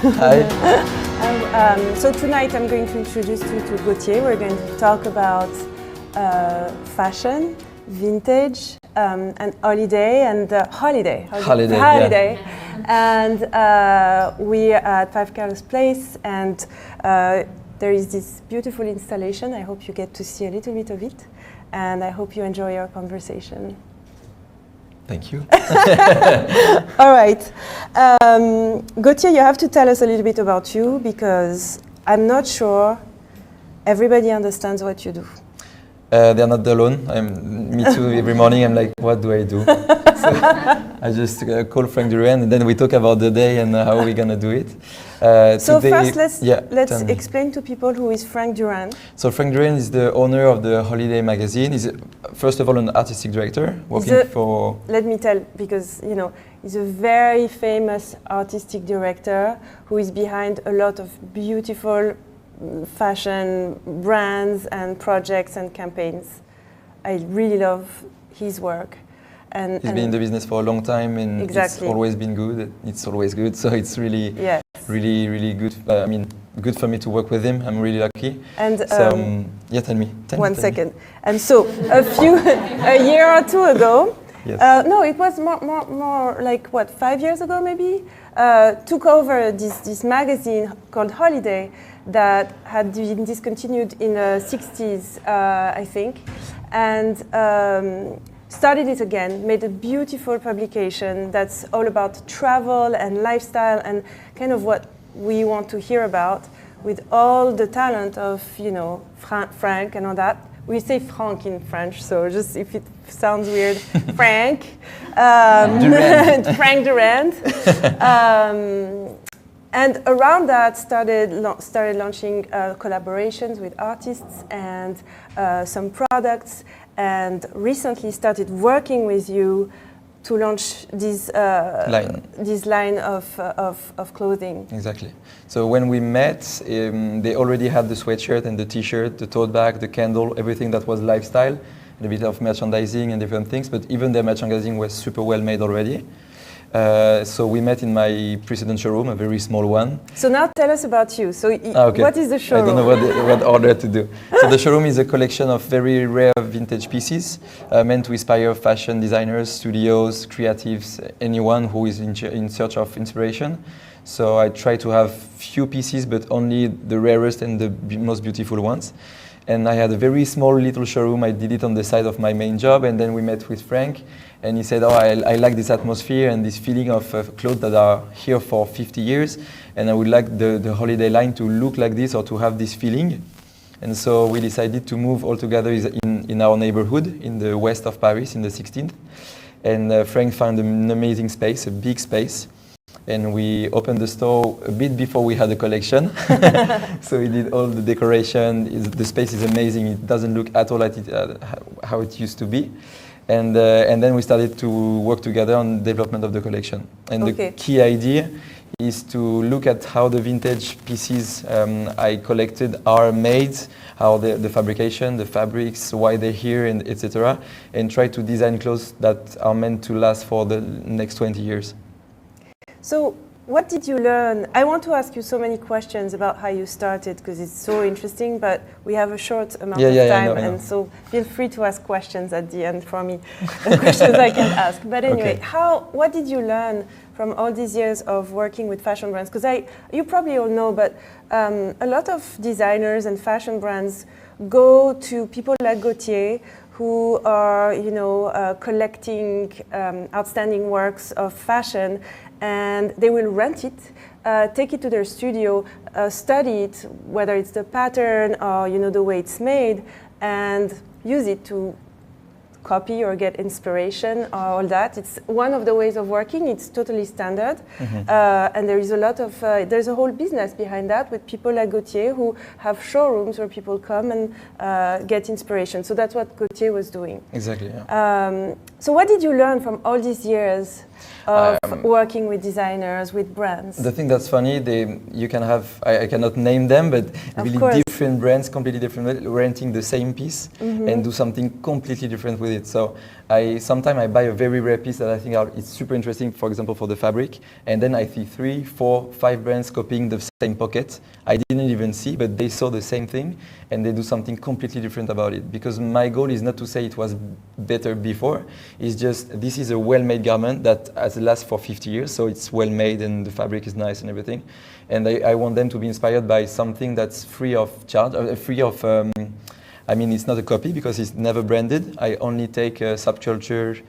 Hi. So tonight I'm going to introduce you to Gauthier. We're going to talk about fashion, vintage, and holiday and holiday. Holiday. Yeah. And we are at 5 Carlos Place, and there is this beautiful installation. I hope you get to see a little bit of it, and I hope you enjoy our conversation. Thank you. All right. Gauthier, you have to tell us a little bit about you, because I'm not sure everybody understands what you do. They're not alone. Me too. Every morning I'm like, what do I do? So I just call Frank Doré, and then we talk about the day and how we're gonna do it. So today, first, let's explain to people who is Frank Doré. So Frank Doré is the owner of the Holiday magazine. He's first of all an artistic director working for. Let me tell, because you know he's a very famous artistic director who is behind a lot of beautiful fashion brands and projects and campaigns. I really love his work. He's been in the business for a long time, and exactly. It's always been good. It's always good, so it's really, yes. really good. I mean, good for me to work with him. I'm really lucky. And so, yeah, tell me. One second. And so, a year or two ago, yes. No, it was more like what, 5 years ago maybe, took over this magazine called Holiday that had been discontinued in the 60s, I think, and started it again, made a beautiful publication that's all about travel and lifestyle and kind of what we want to hear about, with all the talent of, you know, Frank and all that. We say Frank in French, so just if it sounds weird, Frank. Frank Durand. And around that started launching collaborations with artists and some products, and recently started working with you to launch this line of clothing. Exactly. So when we met, they already had the sweatshirt and the t-shirt, the tote bag, the candle, everything that was lifestyle, and a bit of merchandising and different things, but even their merchandising was super well made already. So we met in my precedent showroom, a very small one. So now tell us about you. So okay. What is the showroom? I don't know what order to do. So the showroom is a collection of very rare vintage pieces meant to inspire fashion designers, studios, creatives, anyone who is in search of inspiration. So I try to have few pieces, but only the rarest and the most beautiful ones. And I had a very small little showroom. I did it on the side of my main job, and then we met with Frank, and he said, I like this atmosphere and this feeling of clothes that are here for 50 years, and I would like the holiday line to look like this or to have this feeling. And so we decided to move all together in our neighborhood in the west of Paris, in the 16th. And Frank found an amazing space, a big space. And we opened the store a bit before we had a collection. So we did all the decoration. The space is amazing. It doesn't look at all like how it used to be. And then we started to work together on the development of the collection. And the key idea is to look at how the vintage pieces I collected are made, how the fabrication, the fabrics, why they're here, and etc. And try to design clothes that are meant to last for the next 20 years. So what did you learn? I want to ask you so many questions about how you started, because it's so interesting, but we have a short amount of time, I know. And so feel free to ask questions at the end for me, questions I can ask. But anyway, what did you learn from all these years of working with fashion brands? Because you probably all know, but a lot of designers and fashion brands go to people like Gauthier, who are, you know, collecting outstanding works of fashion, and they will rent it, take it to their studio, study it, whether it's the pattern or, you know, the way it's made, and use it to copy or get inspiration or all that. It's one of the ways of working. It's totally standard. Mm-hmm. And there is a lot of, there's a whole business behind that with people like Gauthier who have showrooms where people come and get inspiration. So that's what Gauthier was doing. Exactly, yeah. So what did you learn from all these years of working with designers, with brands? The thing that's funny, you can have, I cannot name them, but really different brands, completely different, renting the same piece and do something completely different with it. So sometimes I buy a very rare piece that I think it's super interesting, for example, for the fabric, and then I see 3, 4, 5 brands copying the same pocket. I didn't even see, but they saw the same thing and they do something completely different about it. Because my goal is not to say it was better before, it's just this is a well-made garment that has lasted for 50 years, so it's well-made and the fabric is nice and everything. And I want them to be inspired by something that's free of charge, I mean, it's not a copy because it's never branded. I only take subcultures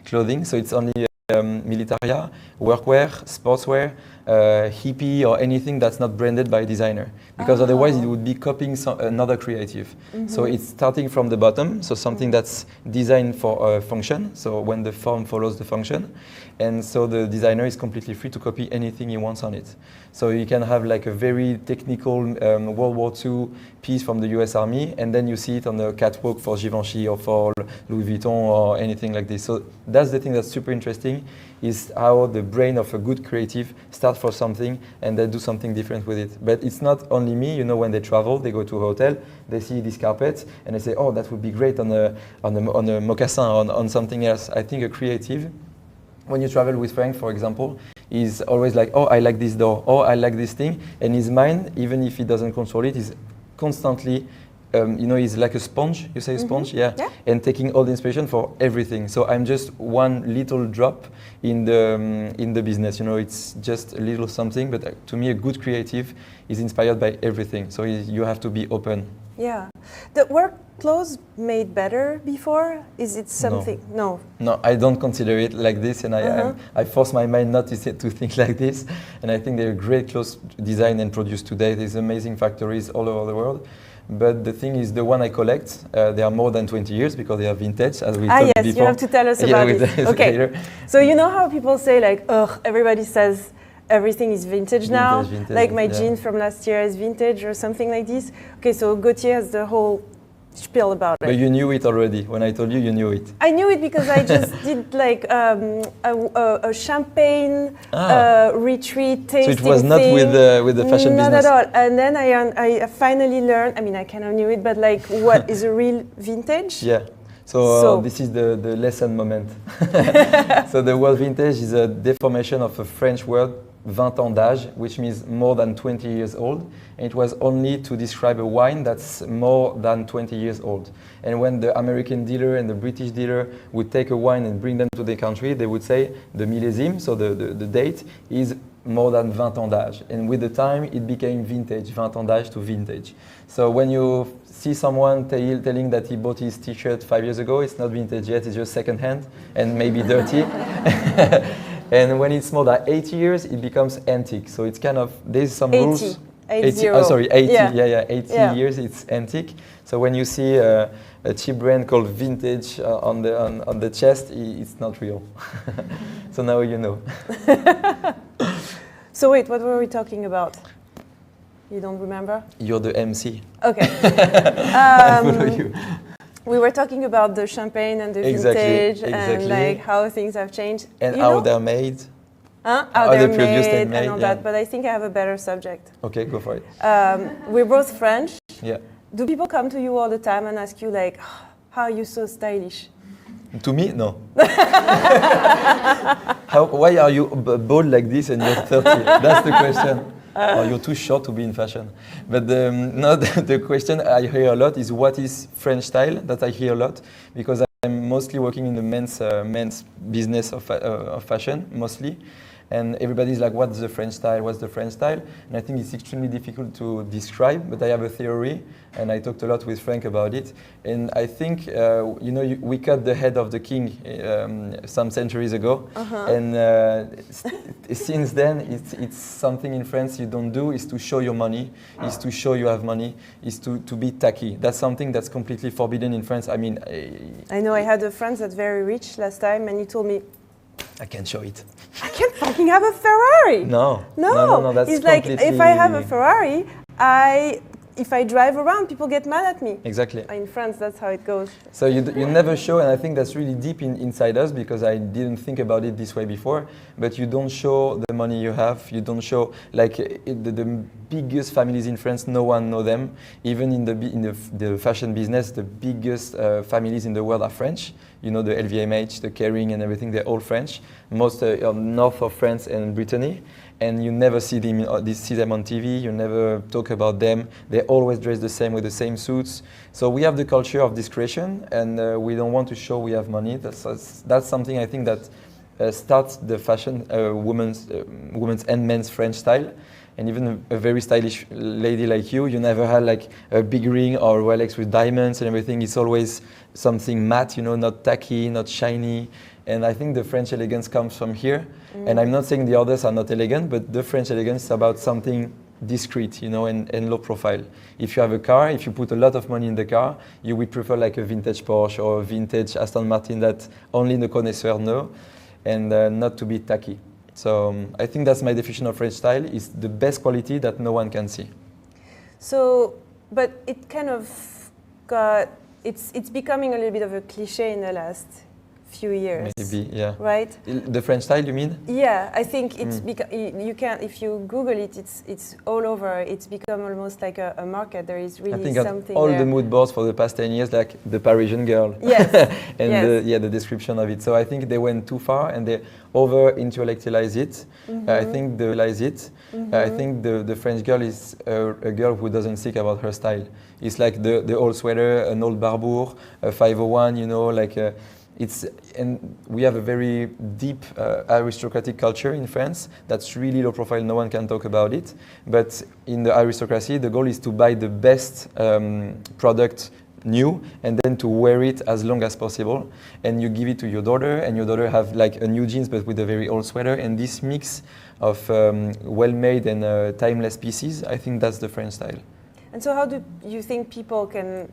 clothing, so it's only militaria, workwear, sportswear, hippie, or anything that's not branded by a designer. Because otherwise it would be copying another creative. So it's starting from the bottom, so something that's designed for function, so when the form follows the function. And so the designer is completely free to copy anything he wants on it. So you can have like a very technical World War II piece from the US Army, and then you see it on the catwalk for Givenchy or for Louis Vuitton or anything like this. So that's the thing that's super interesting, is how the brain of a good creative starts for something and they do something different with it. But it's not only me, you know, when they travel, they go to a hotel, they see this carpet and they say, oh, that would be great on a mocassin, on something else. I think a creative, when you travel with Frank, for example, is always like, oh, I like this door, oh, I like this thing. And his mind, even if he doesn't control it, is constantly, you know, he's like a sponge, you say a sponge? Yeah. And taking all the inspiration for everything. So I'm just one little drop in the business, you know, it's just a little something, but to me, a good creative is inspired by everything. So you have to be open. Yeah. Were clothes made better before? Is it something? No. No, I don't consider it like this, and I force my mind not to think like this. And I think there are great clothes designed and produced today. There's amazing factories all over the world. But the thing is, the one I collect, they are more than 20 years because they are vintage, as we talked before. Yes, you have to tell us about it. Okay. So you know how people say like, ugh, everybody says everything is vintage now, like my jeans from last year is vintage or something like this. Okay, so Gauthier has the whole spiel about it. But you knew it already. When I told you, you knew it. I knew it because I just did like a champagne retreat tasting So it was not with the fashion business? Not at all. And then I finally learned, I mean, I kind of knew it, but like what is a real vintage? Yeah. So this is the lesson moment. So the word vintage is a deformation of a French word, 20 ans d'âge, which means more than 20 years old. And it was only to describe a wine that's more than 20 years old. And when the American dealer and the British dealer would take a wine and bring them to the country, they would say the millésime, so the date, is more than 20 ans d'âge. And with the time, it became vintage, 20 ans d'âge to vintage. So when you see someone telling that he bought his t-shirt 5 years ago, it's not vintage yet, it's just second-hand and maybe dirty. And when it's more than 80 years, it becomes antique. So it's kind of, there's some rules. 80 years, it's antique. So when you see a cheap brand called vintage on the chest, it's not real. So now you know. So wait, what were we talking about? You don't remember? You're the MC. Okay. I follow you. We were talking about the champagne and the vintage and like how things have changed. And how they're made. How they're produced and made and all that. But I think I have a better subject. Okay, go for it. We're both French. Yeah. Do people come to you all the time and ask you like, how are you so stylish? To me, no. Why are you bald like this and you're 30? That's the question. Or you're too short to be in fashion. But the question I hear a lot is what is French style? That I hear a lot because I'm mostly working in the men's business of fashion, mostly. And everybody's like, what's the French style? What's the French style? And I think it's extremely difficult to describe, but I have a theory, and I talked a lot with Frank about it. And I think, we cut the head of the king some centuries ago. And since then, it's something in France you don't do, is to show your money, is to show you have money, is to be tacky. That's something that's completely forbidden in France. I mean, I know I had a friend that's very rich last time, and he told me, I can't show it. I can't fucking have a Ferrari. No, that's He's like, if I have a Ferrari, if I drive around, people get mad at me. Exactly. In France, that's how it goes. So you never show, and I think that's really deep inside us, because I didn't think about it this way before, but you don't show the money you have, you don't show, like the biggest families in France, no one know them. Even in the fashion business, the biggest families in the world are French. You know, the LVMH, the Kering and everything, they're all French. Most north of France and Brittany. And you never see them on TV, you never talk about them. They always dress the same with the same suits. So we have the culture of discretion, and we don't want to show we have money. That's something I think that starts the fashion, women's and men's French style. And even a very stylish lady like you never had like a big ring or Rolex with diamonds and everything. It's always something matte, you know, not tacky, not shiny. And I think the French elegance comes from here. And I'm not saying the others are not elegant, but the French elegance is about something discreet, you know, and low profile. If you have a car, if you put a lot of money in the car, you would prefer like a vintage Porsche or a vintage Aston Martin that only the connoisseur know, and not to be tacky. So I think that's my definition of French style, is the best quality that no one can see. So, but it kind of it's becoming a little bit of a cliche in the last few years. Maybe, yeah. Right? The French style, you mean? Yeah, I think it's you can, if you Google it, it's all over. It's become almost like a market. There is really something there. I think all the mood boards for the past 10 years, like the Parisian girl. Yes. And yes. The description of it. So I think they went too far and they over-intellectualize it. I think they realize it. I think the French girl is a girl who doesn't think about her style. It's like the old sweater, an old barbour, a 501, you know, like... and we have a very deep aristocratic culture in France that's really low profile, no one can talk about it. But in the aristocracy, the goal is to buy the best product new and then to wear it as long as possible. And you give it to your daughter, and your daughter have like a new jeans but with a very old sweater. And this mix of well-made and timeless pieces, I think that's the French style. And so how do you think people can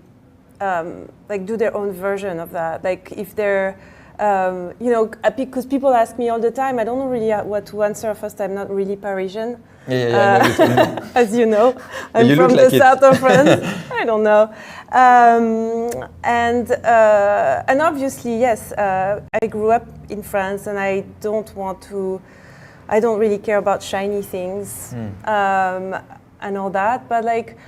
like do their own version of that? Like if they're, you know, because people ask me all the time, I don't know really what to answer. First, I'm not really Parisian. Yeah. As you know, I'm from the south of France. I don't know. And obviously, yes, I grew up in France, and I don't really care about shiny things and all that. But like,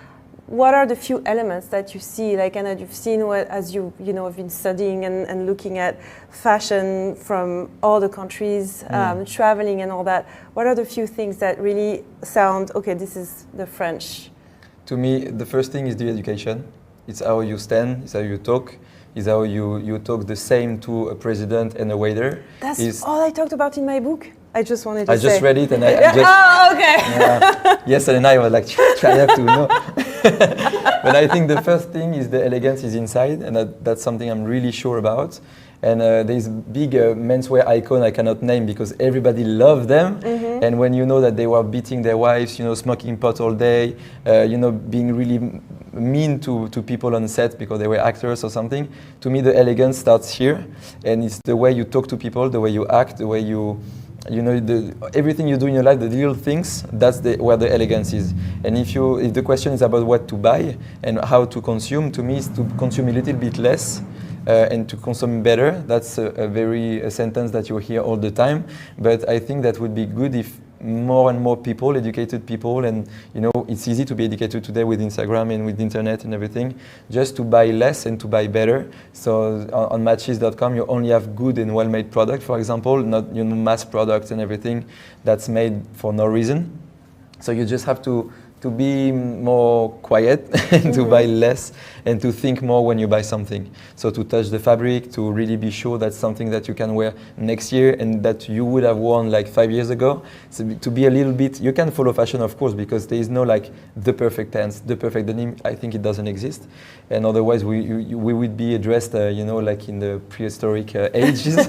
what are the few elements that you see, like, and that you've seen as you know, have been studying and looking at fashion from all the countries, traveling and all that? What are the few things that really sound, okay, this is the French? To me, the first thing is the education. It's how you stand, it's how you talk, it's how you talk the same to a president and a waiter. That's all I talked about in my book. I just wanted to say. I just read it and I just... Oh, okay. Yes, and I was like, I have to know. But I think the first thing is the elegance is inside, and that's something I'm really sure about. And there's big menswear icon I cannot name because everybody loves them. And when you know that they were beating their wives, you know, smoking pot all day, you know, being really mean to people on set because they were actors or something, to me the elegance starts here. And it's the way you talk to people, the way you act, the way you know, everything you do in your life, the little things, that's where the elegance is. And if the question is about what to buy and how to consume, to me is to consume a little bit less and to consume better. That's a sentence that you hear all the time. But I think that would be good if more and more people, educated people, and you know, it's easy to be educated today with Instagram and with the internet and everything, just to buy less and to buy better. So on matches.com you only have good and well-made product, for example, not, you know, mass products and everything that's made for no reason. So you just have to be more quiet and to buy less and to think more when you buy something. So to touch the fabric, to really be sure that's something that you can wear next year and that you would have worn like 5 years ago. So to be a little bit, you can follow fashion of course, because there is no like the perfect pants, the perfect denim. I think it doesn't exist. And otherwise we would be dressed, you know, like in the prehistoric ages.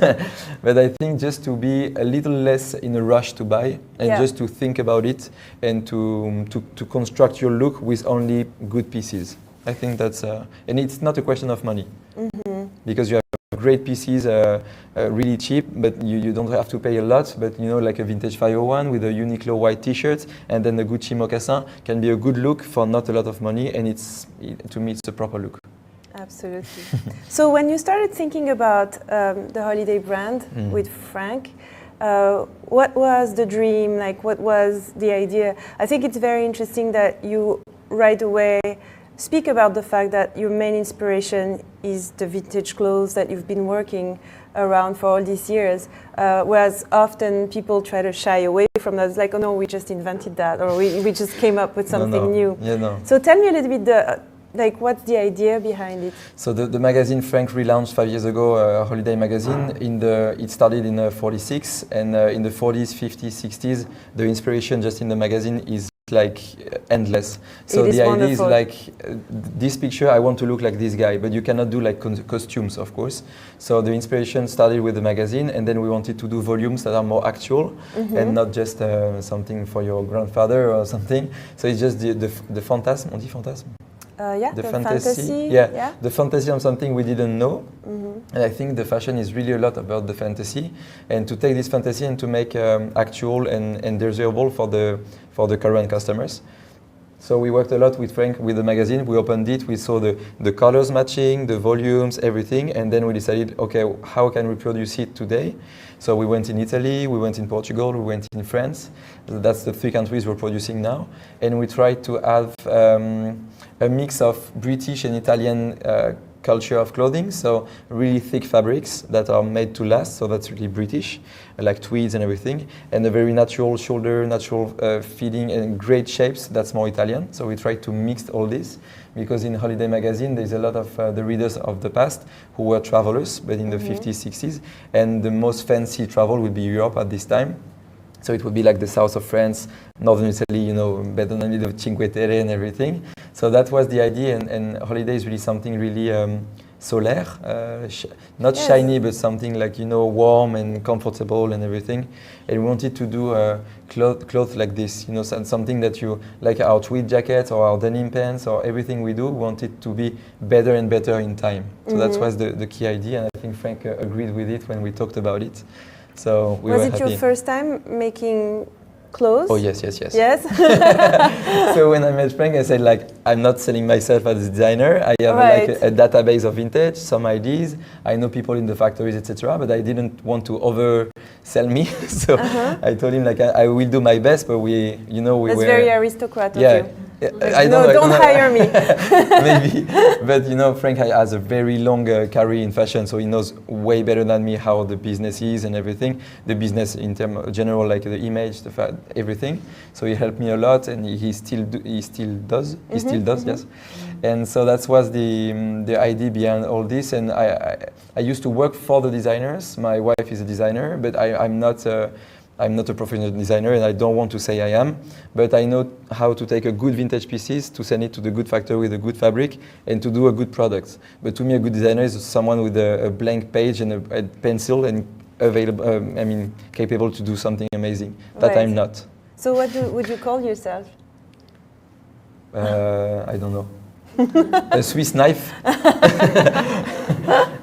But I think just to be a little less in a rush to buy and just to think about it and to construct your look with only good pieces. I think that's, and it's not a question of money, because you have great pieces, really cheap, but you don't have to pay a lot. But like a vintage 501 with a Uniqlo white T-shirt and then a Gucci moccasin can be a good look for not a lot of money, and to me it's a proper look. Absolutely. So when you started thinking about the Holiday brand with Frank, what was the dream? Like, what was the idea? I think it's very interesting that you right away speak about the fact that your main inspiration is the vintage clothes that you've been working around for all these years, whereas often people try to shy away from that. It's like, oh no, we just invented that, or we just came up with something new. Yeah, no. So tell me a little bit like, what's the idea behind it? So the magazine Frank relaunched 5 years ago, Holiday magazine. It started in 46, and in the 40s, 50s, 60s, the inspiration just in the magazine is like endless. So the idea is like this picture, I want to look like this guy, but you cannot do like costumes, of course. So the inspiration started with the magazine, and then we wanted to do volumes that are more actual and not just something for your grandfather or something. So it's just the fantasme, on dit fantasme? Yeah, the fantasy. Yeah, the fantasy on something we didn't know. And I think the fashion is really a lot about the fantasy, and to take this fantasy and to make actual and desirable for the current customers. So we worked a lot with Frank with the magazine. We opened it, we saw the colors matching, the volumes, everything, and then we decided, okay, how can we produce it today? So we went in Italy, we went in Portugal, we went in France. That's the 3 countries we're producing now, and we tried to have a mix of British and Italian culture of clothing, so really thick fabrics that are made to last, so that's really British, like tweeds and everything, and a very natural shoulder, natural fitting and great shapes, that's more Italian. So we tried to mix all this, because in Holiday magazine there's a lot of the readers of the past who were travelers, but in the 50s, 60s, and the most fancy travel would be Europe at this time. So it would be like the south of France, northern Italy, better than the Cinque Terre and everything. So that was the idea, and Holiday is really something really solaire, not shiny, but something like, warm and comfortable and everything. And we wanted to do clothes like this, something that you, like our tweed jackets or our denim pants or everything we do, we wanted to be better and better in time. So that was the key idea, and I think Frank agreed with it when we talked about it. So we were happy. Was it your first time making clothes? Oh yes. Yes. So when I met Frank, I said like, I'm not selling myself as a designer. I have like a database of vintage, some ideas. I know people in the factories, etc. But I didn't want to oversell me. So I told him like, I will do my best, but we That's were very aristocrat of you. I don't hire me. Maybe, but Frank has a very long career in fashion, so he knows way better than me how the business is and everything. The business in terms of general, like the image, everything. So he helped me a lot, and he still does. Yes. And so that was the idea behind all this. And I used to work for the designers. My wife is a designer, but I'm not a professional designer, and I don't want to say I am, but I know how to take a good vintage pieces, to send it to the good factory with a good fabric, and to do a good product. But to me, a good designer is someone with a blank page and a pencil and capable to do something amazing. That I'm not. So what would you call yourself? I don't know. A Swiss knife.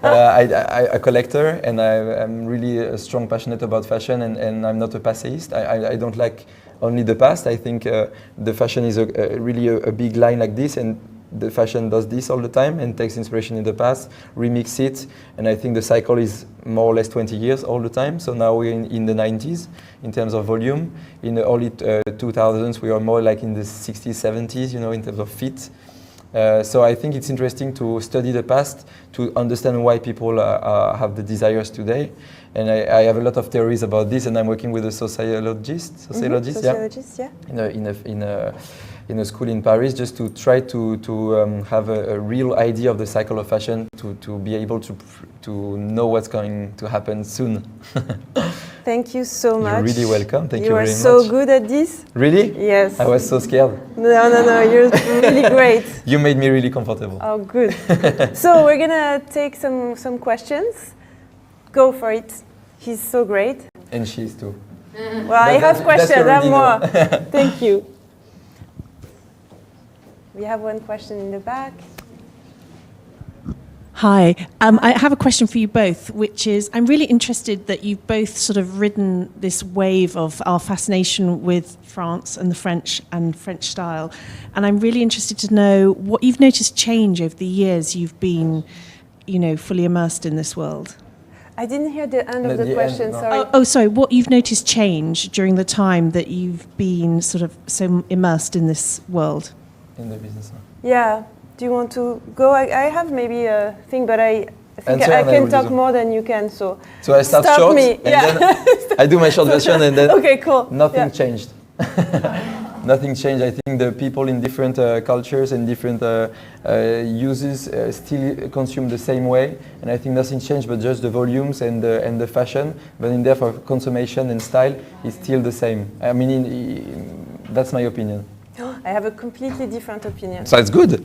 A collector, and I'm really a strong passionate about fashion, and I'm not a passéiste. I don't like only the past. I think the fashion is really a big line like this, and the fashion does this all the time and takes inspiration in the past, remix it, and I think the cycle is more or less 20 years all the time. So now we're in the 90s in terms of volume. In the early 2000s, we are more like in the 60s, 70s, in terms of fit. So I think it's interesting to study the past to understand why people have the desires today. And I have a lot of theories about this, and I'm working with a sociologist, in a school in Paris, just to try to have a real idea of the cycle of fashion, to be able to know what's going to happen soon. Thank you so much. You're really welcome. Thank you very much. You are so good at this. Really? Yes. I was so scared. No, you're really great. You made me really comfortable. Oh, good. So we're gonna take some questions. Go for it. He's so great. And she is too. Well, I have questions. I have more. Thank you. We have one question in the back. Hi. I have a question for you both, which is, I'm really interested that you've both sort of ridden this wave of our fascination with France and the French and French style. And I'm really interested to know what you've noticed change over the years you've been, fully immersed in this world. I didn't hear the end of the question, sorry. Oh, sorry. What you've noticed change during the time that you've been sort of so immersed in this world? In the business. Yeah. Do you want to go? I have maybe a thing, but I think I can talk more than you can. So I start short, and then I do my short version, and then okay, cool. Nothing changed. Nothing changed. I think the people in different cultures and different uses still consume the same way, and I think nothing changed, but just the volumes and the fashion. But in there for consumption and style is still the same. I mean, that's my opinion. I have a completely different opinion. So it's good.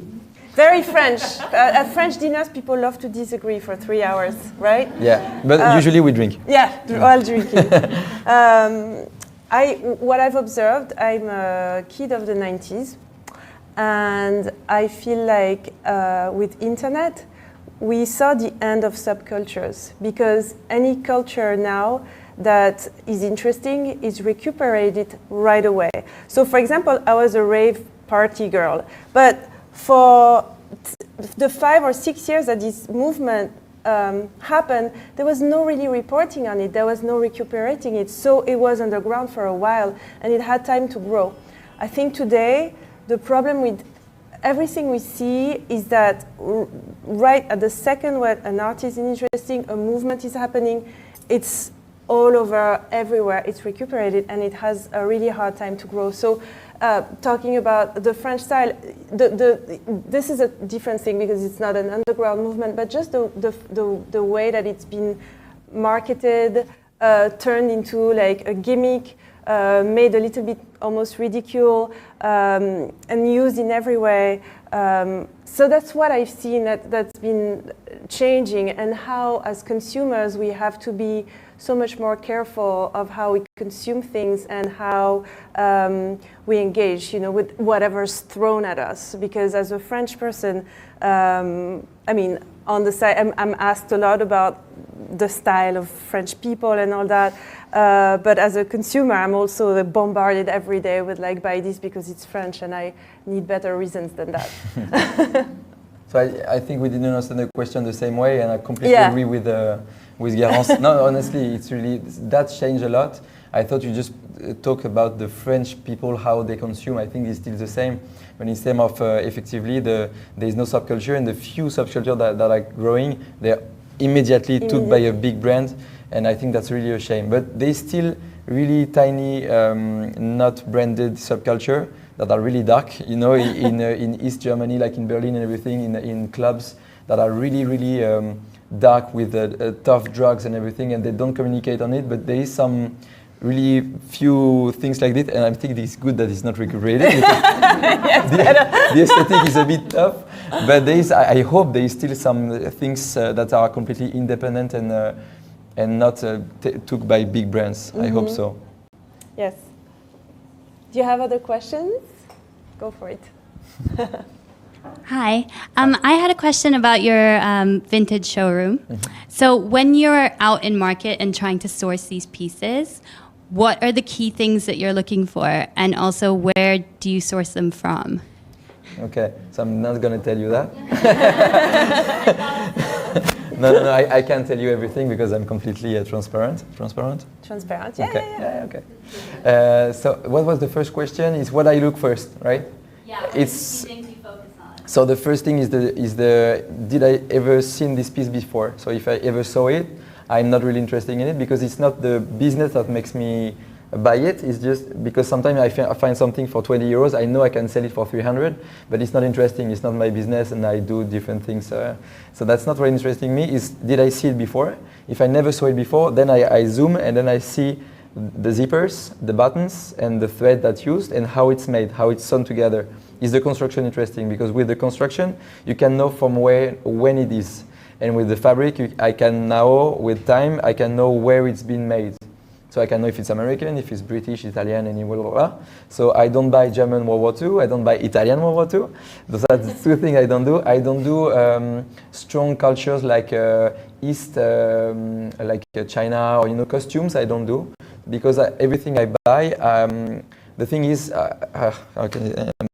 Very French. At French dinners, people love to disagree for 3 hours, right? Yeah, but usually we drink. Yeah, while drinking. What I've observed, I'm a kid of the 90s, and I feel like with internet, we saw the end of subcultures, because any culture now that is interesting is recuperated right away. So for example, I was a rave party girl, but for the 5 or 6 years that this movement happened, there was no really reporting on it, there was no recuperating it, so it was underground for a while and it had time to grow. I think today the problem with everything we see is that right at the second when an artist is interesting, a movement is happening, it's all over, everywhere, it's recuperated and it has a really hard time to grow. So talking about the French style, this is a different thing because it's not an underground movement, but just the way that it's been marketed, turned into like a gimmick, made a little bit almost ridicule, and used in every way. So that's what I've seen that's been changing, and how as consumers we have to be so much more careful of how we consume things and how we engage, with whatever's thrown at us. Because as a French person, I mean, on the side, I'm asked a lot about the style of French people and all that. But as a consumer, I'm also bombarded every day with like, buy this because it's French, and I need better reasons than that. So I think we didn't understand the question the same way, and I completely agree with Garance. No, honestly, it's really, that's changed a lot. I thought you just talk about the French people, how they consume. I think it's still the same. When in terms of effectively, there is no subculture, and the few subcultures that are growing, they're immediately took by a big brand, and I think that's really a shame. But there's still really tiny, not branded subculture that are really dark, in East Germany, like in Berlin and everything, in clubs that are really, really dark with tough drugs and everything, and they don't communicate on it, but there is some really few things like this, and I think it's good that it's not recuperated, because the aesthetic is a bit tough, but I hope there is still some things that are completely independent and not took by big brands. I hope so. Yes. Do you have other questions? Go for it. Hi. I had a question about your vintage showroom. Mm-hmm. So when you're out in market and trying to source these pieces, what are the key things that you're looking for? And also, where do you source them from? Okay, so I'm not going to tell you that. No, I can't tell you everything because I'm completely transparent. Transparent? Transparent, okay. Yeah, okay. So what was the first question? Is what I look first, right? Yeah, it's things you focus on. So the first thing is did I ever seen this piece before? So if I ever saw it, I'm not really interested in it, because it's not the business that makes me buy it. It's just because sometimes I find something for 20 euros, I know I can sell it for 300, but it's not interesting, it's not my business, and I do different things. So that's not really interesting me. Did I see it before? If I never saw it before, then I zoom and then I see the zippers, the buttons, and the thread that's used, and how it's made, how it's sewn together. Is the construction interesting? Because with the construction, you can know from when it is. And with the fabric, I can now, with time, I can know where it's been made. So I can know if it's American, if it's British, Italian, and blah, blah, blah. So I don't buy German World War II, I don't buy Italian World War II. Those are the two things I don't do. I don't do strong cultures like East, like China, or costumes. I don't do, because everything I buy. The thing is,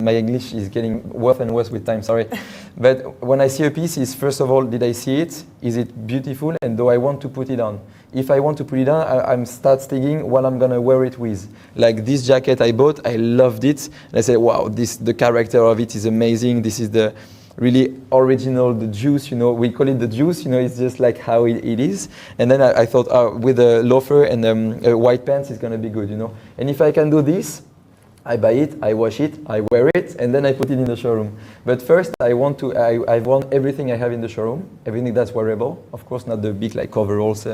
my English is getting worse and worse with time, sorry. But when I see a piece, is first of all, did I see it? Is it beautiful? And do I want to put it on? If I want to put it on, I'm start thinking what I'm gonna wear it with. Like this jacket I bought, I loved it. And I said, wow, the character of it is amazing. This is the really original, the juice, we call it the juice, it's just like how it is. And then I thought, with a loafer and white pants, it's gonna be good, And if I can do this, I buy it, I wash it, I wear it, and then I put it in the showroom. But first, I want everything I have in the showroom, everything that's wearable. Of course, not the big like coveralls,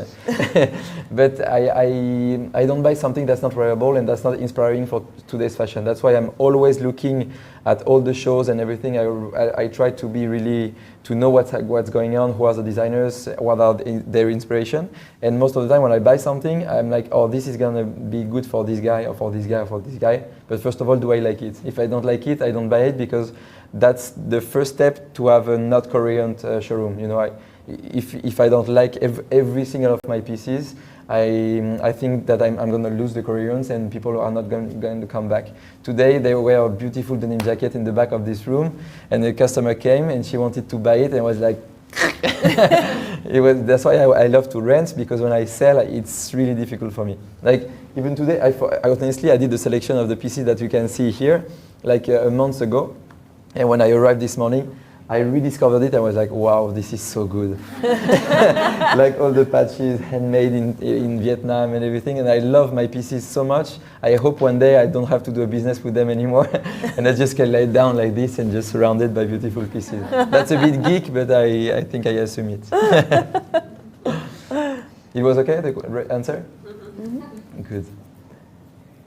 but I don't buy something that's not wearable and that's not inspiring for today's fashion. That's why I'm always looking at all the shows and everything. I try to be really to know what's going on, who are the designers, what are their inspiration. And most of the time when I buy something, I'm like, oh, this is gonna be good for this guy or for this guy or for this guy. But first of all, do I like it? If I don't like it, I don't buy it, because that's the first step to have a not Korean showroom. If I don't like every single of my pieces, I think that I'm going to lose the Koreans and people are not going to come back. Today they wear a beautiful denim jacket in the back of this room, and the customer came and she wanted to buy it and was like, that's why I love to rent, because when I sell, it's really difficult for me. Like even today, honestly, I did the selection of the pieces that you can see here, like a month ago, and when I arrived this morning, I rediscovered it. I was like, wow, this is so good. Like all the patches, handmade in Vietnam and everything. And I love my pieces so much. I hope one day I don't have to do a business with them anymore. And I just can lay it down like this and just surrounded by beautiful pieces. That's a bit geek, but I think I assume it. It was okay, the answer? Mm-hmm. Good.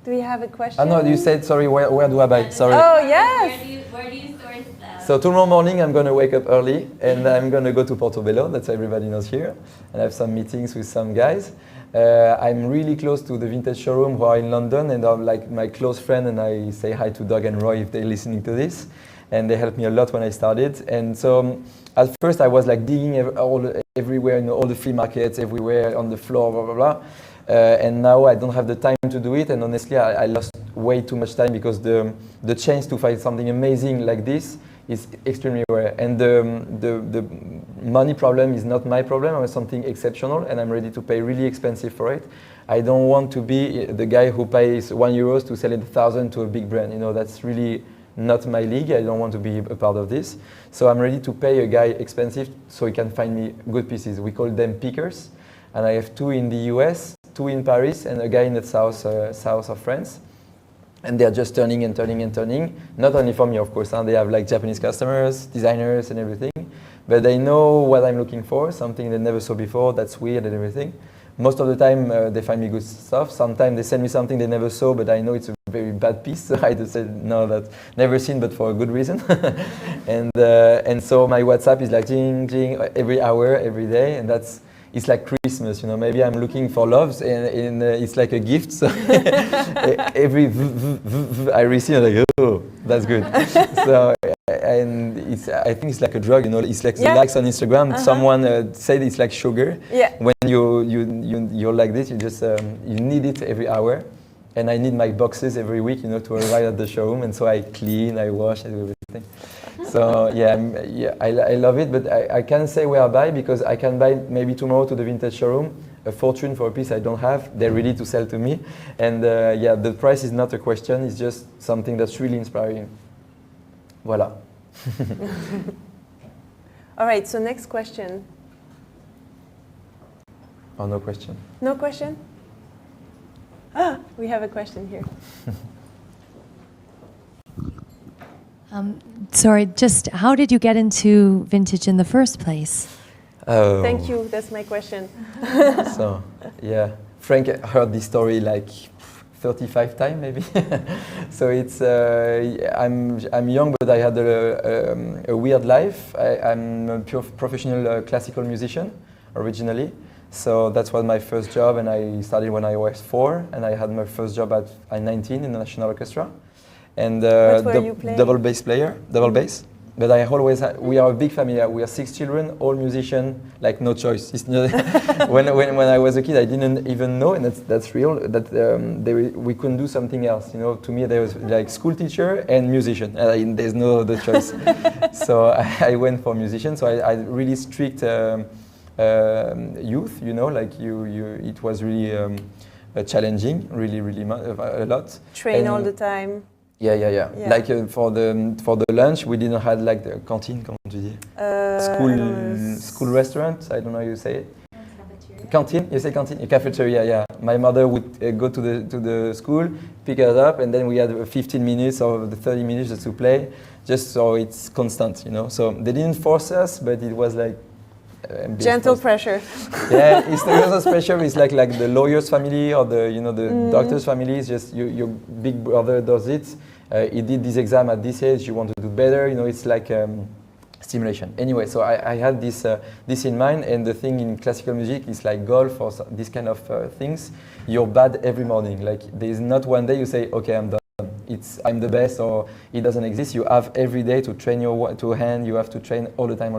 Do we have a question? No, you said, sorry, where do I buy? Sorry. Oh, yes. Where do you source them? So tomorrow morning I'm going to wake up early and I'm going to go to Portobello, that's everybody knows here, and have some meetings with some guys. I'm really close to the vintage showroom who are in London, and I'm like my close friend, and I say hi to Doug and Roy if they're listening to this. And they helped me a lot when I started. And so at first I was like digging everywhere, all the flea markets, everywhere on the floor, blah, blah, blah. And now I don't have the time to do it, and honestly I lost way too much time, because the chance to find something amazing like this is extremely rare. And the money problem is not my problem. I want something exceptional, and I'm ready to pay really expensive for it. I don't want to be the guy who pays €1 to sell it 1,000 to a big brand. That's really not my league. I don't want to be a part of this. So I'm ready to pay a guy expensive so he can find me good pieces. We call them pickers. And I have 2 in the US, 2 in Paris, and a guy in the south of France. And they're just turning and turning and turning. Not only for me, of course. They have like Japanese customers, designers, and everything. But they know what I'm looking for, something they never saw before, that's weird and everything. Most of the time, they find me good stuff. Sometimes they send me something they never saw, but I know it's a very bad piece. So I just said, no, that's never seen, but for a good reason. And so my WhatsApp is like ding, ding, every hour, every day. And it's like Christmas, maybe I'm looking for loves, and it's like a gift. So every I receive, I'm like, oh, that's good. So, and I think it's like a drug, it's like the likes on Instagram. Uh-huh. Someone said it's like sugar. Yeah. When you're like this, you just you need it every hour, and I need my boxes every week, to arrive at the showroom, and so I clean, I wash, I do everything. So I love it, but I can't say where I buy, because I can buy maybe tomorrow to the vintage showroom a fortune for a piece I don't have. They're ready to sell to me, and the price is not a question. It's just something that's really inspiring. Voila. All right. So next question. Oh, no question. No question. We have a question here. Sorry, just how did you get into vintage in the first place? Oh. Thank you, that's my question. So, Frank heard this story like 35 times maybe. So it's, I'm young, but I had a weird life. I'm a pure professional classical musician originally. So that was my first job, and I started when I was 4, and I had my first job at 19 in the National Orchestra. And what were you playing? double bass player, double bass. But I always we are a big family. We are 6 children, all musicians, like no choice. It's not when I was a kid, I didn't even know, and that's real, that we couldn't do something else. You know, to me there was like school teacher and musician. There's no other choice. So I went for musician. So I really strict youth. You know, like it was really challenging, really a lot. Train all the time. Yeah. Like for the lunch, we didn't have like the canteen, comment tu dis? School restaurant, I don't know how you say it. Canteen, you say canteen? Cafeteria, yeah. My mother would go to the school, pick us up, and then we had 15 minutes or the 30 minutes just to play, just so it's constant, you know. So they didn't force us, but it was like gentle pressure. Yeah, it's the gentle pressure. It's like the lawyer's family or the doctor's family. It's just your big brother does it. He did this exam at this age. You want to do better. You know, it's like stimulation. Anyway, so I had this in mind. And the thing in classical music is like golf or this kind of things. You're bad every morning. Like there is not one day you say, okay, I'm done. I'm the best, or it doesn't exist. You have every day to train your hand. You have to train all the time.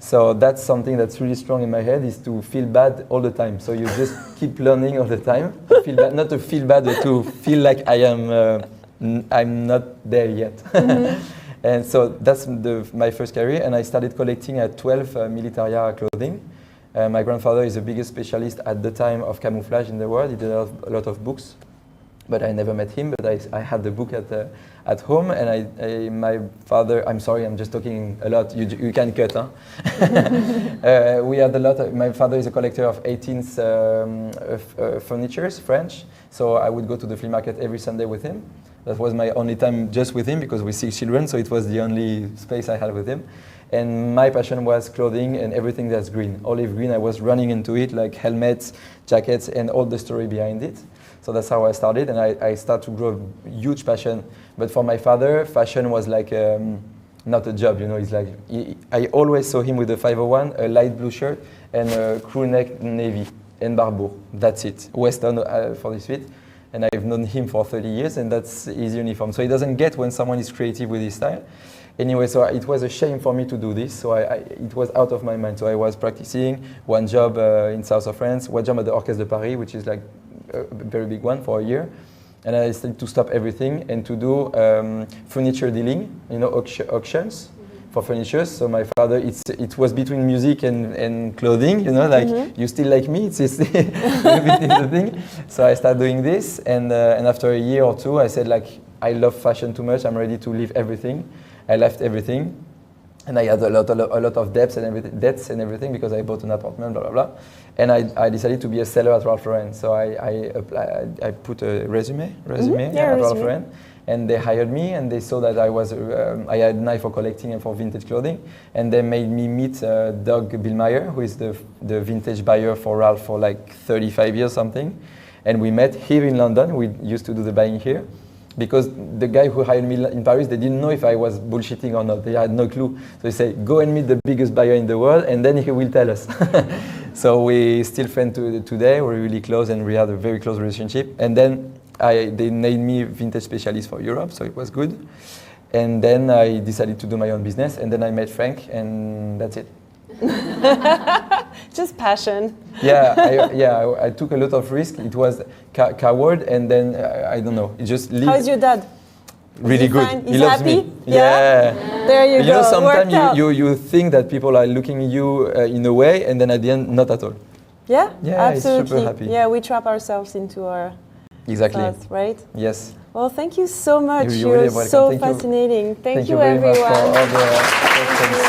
So that's something that's really strong in my head, is to feel bad all the time. So you just keep learning all the time. To feel bad, not to feel bad, but to feel like I'm not there yet. Mm-hmm. And so that's my first career. And I started collecting at 12 militaria clothing. My grandfather is the biggest specialist at the time of camouflage in the world. He did a lot of books. But I never met him, but I had the book at home, and my father, I'm sorry, I'm just talking a lot, you can cut, huh? We had a lot, my father is a collector of 18th furnitures, French, so I would go to the flea market every Sunday with him. That was my only time just with him, because we're 6 children, so it was the only space I had with him. And my passion was clothing and everything that's green, olive green. I was running into it, like helmets, jackets, and all the story behind it. So that's how I started, and I started to grow a huge passion. But for my father, fashion was like not a job, you know. It's like I always saw him with a 501, a light blue shirt, and a crew neck navy and barbour. That's it, Western for this fit. And I've known him for 30 years, and that's his uniform. So he doesn't get when someone is creative with his style. Anyway, so it was a shame for me to do this, so it was out of my mind. So I was practicing one job in south of France, one job at the Orchestre de Paris, which is like a very big one, for a year. And I decided to stop everything and to do furniture dealing, you know, auctions for furniture. So my father, it was between music and clothing, you know, like you still like me, it's a bit the thing. So I started doing this, and after a year or two, I said, like, I love fashion too much, I'm ready to leave everything. I left everything, and I had a lot of debts and everything because I bought an apartment, blah blah blah. And I decided to be a seller at Ralph Lauren. So I put a resume at Ralph Lauren, and they hired me, and they saw that I had an eye for collecting and for vintage clothing, and they made me meet Doug Billmeyer, who is the vintage buyer for Ralph for like 35 years something, and we met here in London. We used to do the buying here. Because the guy who hired me in Paris, they didn't know if I was bullshitting or not. They had no clue. So they say, go and meet the biggest buyer in the world, and then he will tell us. So we still friends today. We're really close, and we had a very close relationship. And then they named me vintage specialist for Europe, so it was good. And then I decided to do my own business, and then I met Frank, and that's it. Just passion. Yeah, I took a lot of risk. It was coward, and then I don't know. It just lived. How's your dad? Really good. He's he loves happy? me. Yeah. There you go. You know, sometimes you think that people are looking at you in a way, and then at the end, not at all. Yeah, absolutely. He's super happy. Yeah, we trap ourselves into our thoughts, right? Yes. Well, thank you so much. You're really welcome. So fascinating. Thank you, very everyone. much for all the questions.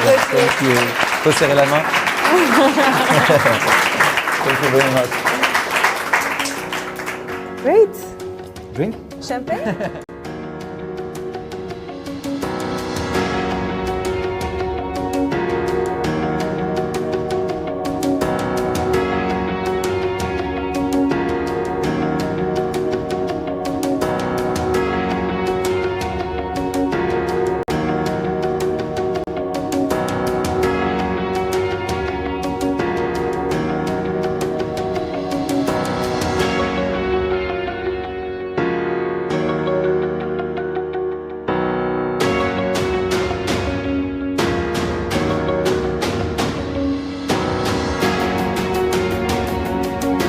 Thank you. Faut serrer la main. Thank you very much. Great. Drink? Champagne?